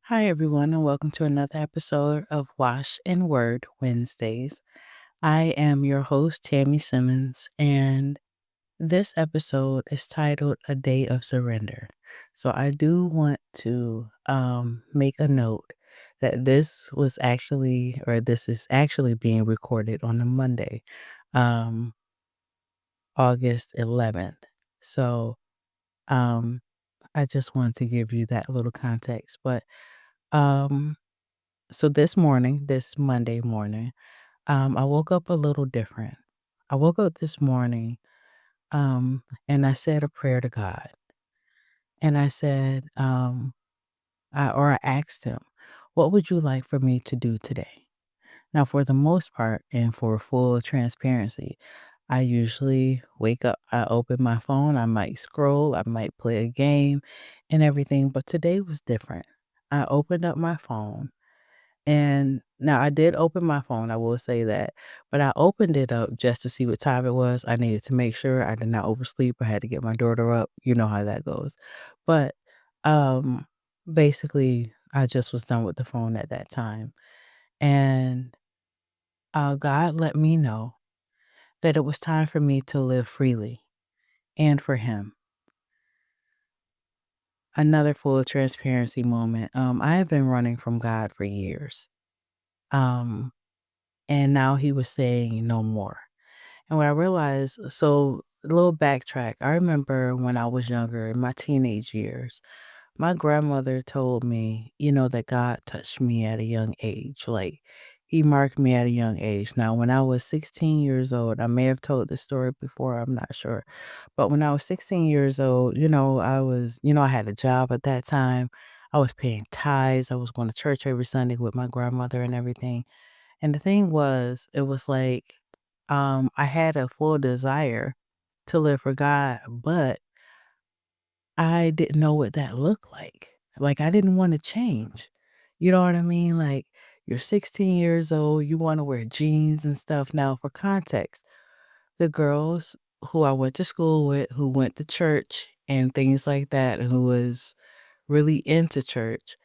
Hi, everyone, and welcome to another episode of Wash and Word Wednesdays. I am your host, Tammy Simmons, and this episode is titled A Day of Surrender. So, I do want to make a note that this is actually being recorded on a Monday, um, August 11th. So, um, I just wanted to give you that little context. But, um, So this Monday morning, I woke up a little different. I woke up this morning, and I said a prayer to God, and I said, I asked Him, "What would you like for me to do today?" Now, for the most part, and for full transparency, I usually wake up, I open my phone, I might scroll, I might play a game, and everything. But today was different. I opened up my phone. And now I did open my phone, I will say that, but I opened it up just to see what time it was. I needed to make sure I did not oversleep. I had to get my daughter up. You know how that goes. But um basically I just was done with the phone at that time. And God let me know that it was time for me to live freely and for him. Another full transparency moment. I have been running from God for years. Um and now he was saying no more. And what I realized, so a little backtrack. I remember when I was younger, in my teenage years, my grandmother told me, that God touched me at a young age. Like, he marked me at a young age. Now, when I was 16 years old, I may have told this story before, I'm not sure. But when I was 16 years old, I had a job at that time. I was paying tithes. I was going to church every Sunday with my grandmother and everything. And the thing was, it was like, I had a full desire to live for God, but I didn't know what that looked like. Like, I didn't wanna change. You know what I mean? Like, you're 16 years old, you wanna wear jeans and stuff. Now, for context, the girls who I went to school with, who went to church and things like that, and who was really into church,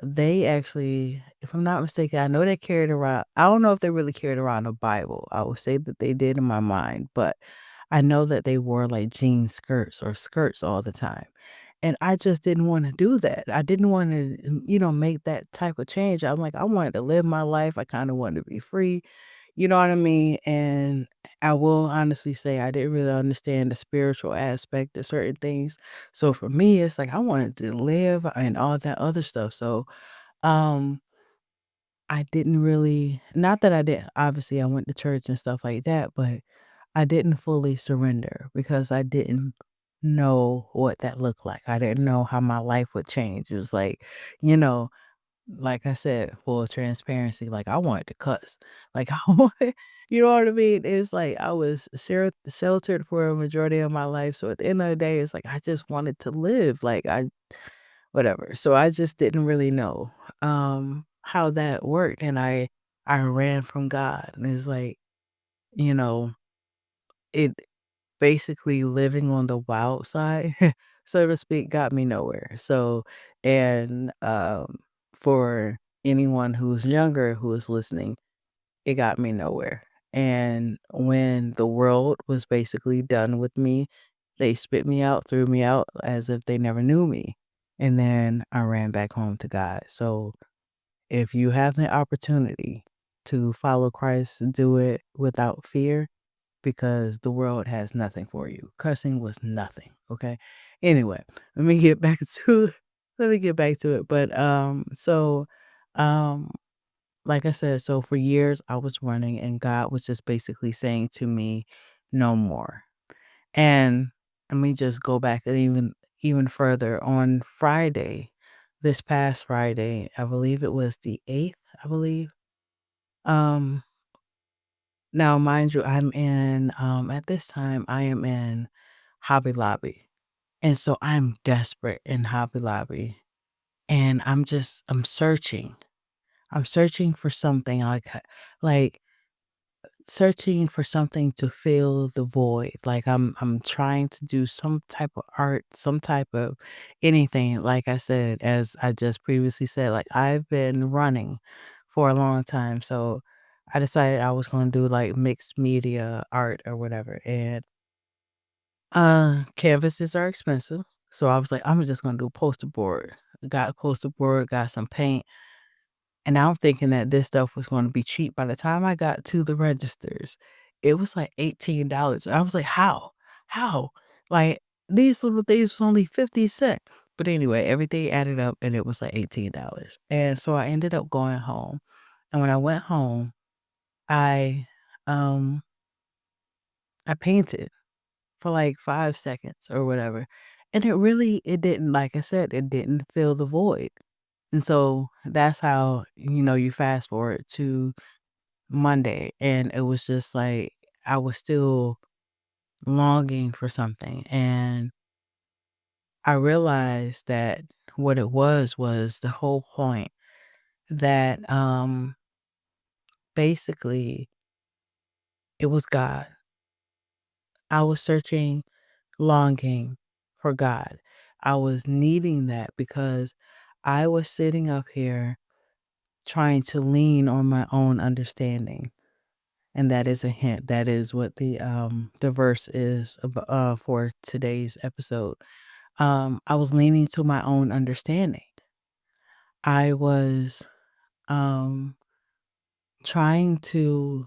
they actually, if I'm not mistaken, I know they carried around, I don't know if they really carried around a Bible. I would say that they did in my mind, but I know that they wore like jean skirts or skirts all the time. And I just didn't want to do that. I didn't want to, make that type of change. I'm like, I wanted to live my life. I kind of wanted to be free. You know what I mean? And I will honestly say I didn't really understand the spiritual aspect of certain things. So for me, it's like I wanted to live and all that other stuff. So um I didn't really, not that I didn't, obviously I went to church and stuff like that, but I didn't fully surrender because I didn't know what that looked like. I didn't know how my life would change. It was like, you know, like I said, full transparency, like, I wanted to cuss. Like, I wanted, you know what I mean? It's like I was sheltered for a majority of my life, so at the end of the day, it's like I just wanted to live, like, whatever. So I just didn't really know, how that worked, and I ran from God, and it's like, you know, it basically living on the wild side, so to speak, got me nowhere. So, and, for anyone who's younger who is listening, it got me nowhere. And when the world was basically done with me, they spit me out, threw me out as if they never knew me. And then I ran back home to God. So if you have the opportunity to follow Christ, do it without fear because the world has nothing for you. Cussing was nothing, okay? Anyway, let me get back to let me get back to it. But um like I said, so for years I was running and God was just basically saying to me, no more. And let me just go back and even further. On Friday, this past Friday, I believe it was the 8th, I believe. Um Now, mind you, I'm in, at this time, I am in Hobby Lobby. And so I'm desperate in Hobby Lobby. And I'm searching. I'm searching for something like, searching for something to fill the void. Like I'm trying to do some type of art, some type of anything. Like I said, as I just previously said, like I've been running for a long time. So I decided I was going to do like mixed media art or whatever. And canvases are expensive. So I was like, I'm just going to do a poster board. Got a poster board, got some paint, and I'm thinking that this stuff was gonna be cheap. By the time I got to the registers, it was like $18. I was like, "How? How?" Like, these little things was only 50 cents. But anyway, everything added up and it was like $18. And so I ended up going home. And when I went home, I um I painted for like 5 seconds or whatever. And it didn't, like I said, it didn't fill the void. And so that's how, you fast forward to Monday, and it was just like I was still longing for something. And I realized that what it was the whole point that basically it was God. I was searching, longing for God. I was needing that because I was sitting up here trying to lean on my own understanding. And that is a hint. That is what the verse is for today's episode. I was leaning to my own understanding. I was um trying to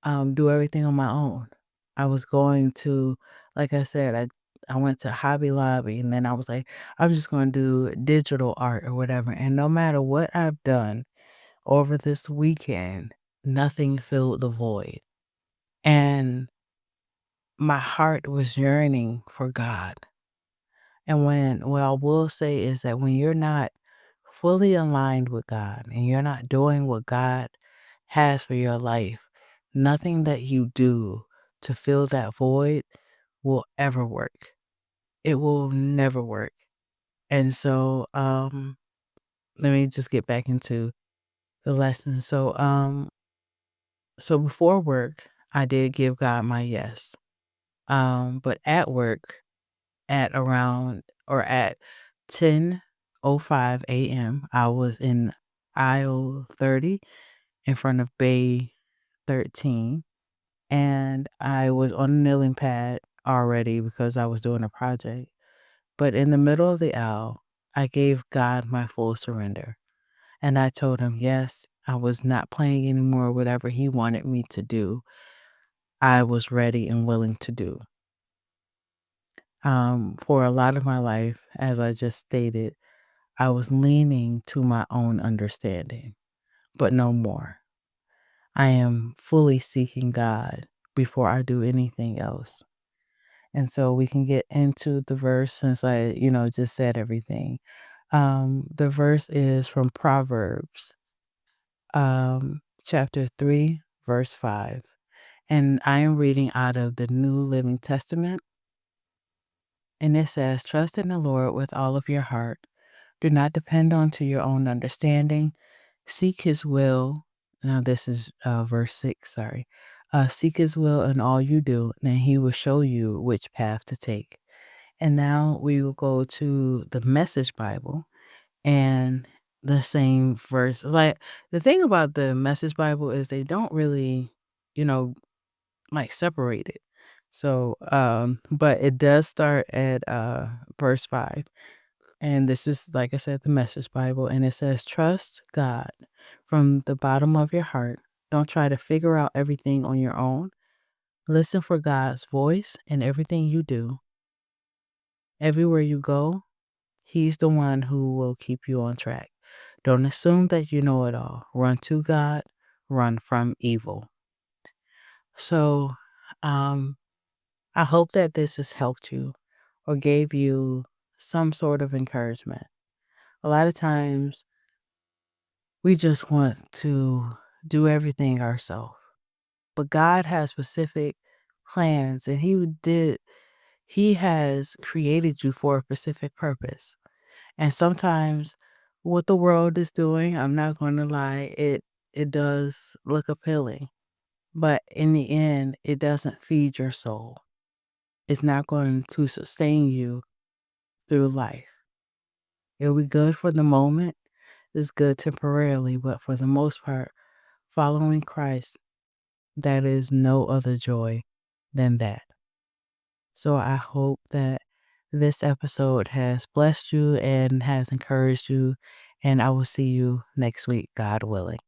do everything on my own. I was going to, like I said, I went to Hobby Lobby, and then I was like, I'm just going to do digital art or whatever. And no matter what I've done over this weekend, nothing filled the void. And my heart was yearning for God. And what I will say is that when you're not fully aligned with God and you're not doing what God has for your life, nothing that you do to fill that void will ever work. It will never work. And so, let me just get back into the lesson. So before work, I did give God my yes. But at work, at around or at 10:05 AM, I was in aisle 30 in front of bay 13, and I was on a kneeling pad already because I was doing a project. But in the middle of the aisle, I gave God my full surrender. And I told him, yes, I was not playing anymore, whatever he wanted me to do, I was ready and willing to do. For a lot of my life, as I just stated, I was leaning to my own understanding, but no more. I am fully seeking God before I do anything else. And so we can get into the verse since I just said everything. The verse is from Proverbs, chapter 3, verse 5. And I am reading out of the New Living Testament. And it says, trust in the Lord with all of your heart. Do not depend on to your own understanding. Seek his will. Now this is verse 6, sorry. Seek his will in all you do, and he will show you which path to take. And now we will go to the Message Bible and the same verse. Like the thing about the Message Bible is they don't really, you know, like separate it. So but it does start at verse 5. And this is, like I said, the Message Bible. And it says, trust God from the bottom of your heart. Don't try to figure out everything on your own. Listen for God's voice in everything you do. Everywhere you go, he's the one who will keep you on track. Don't assume that you know it all. Run to God, run from evil. So, um, I hope that this has helped you or gave you some sort of encouragement. A lot of times we just want to do everything ourselves. But God has specific plans and he has created you for a specific purpose. And sometimes what the world is doing, I'm not going to lie, it does look appealing. But in the end, it doesn't feed your soul. It's not going to sustain you through life. It'll be good for the moment. It's good temporarily, but for the most part, following Christ, that is no other joy than that. So I hope that this episode has blessed you and has encouraged you, and I will see you next week, God willing.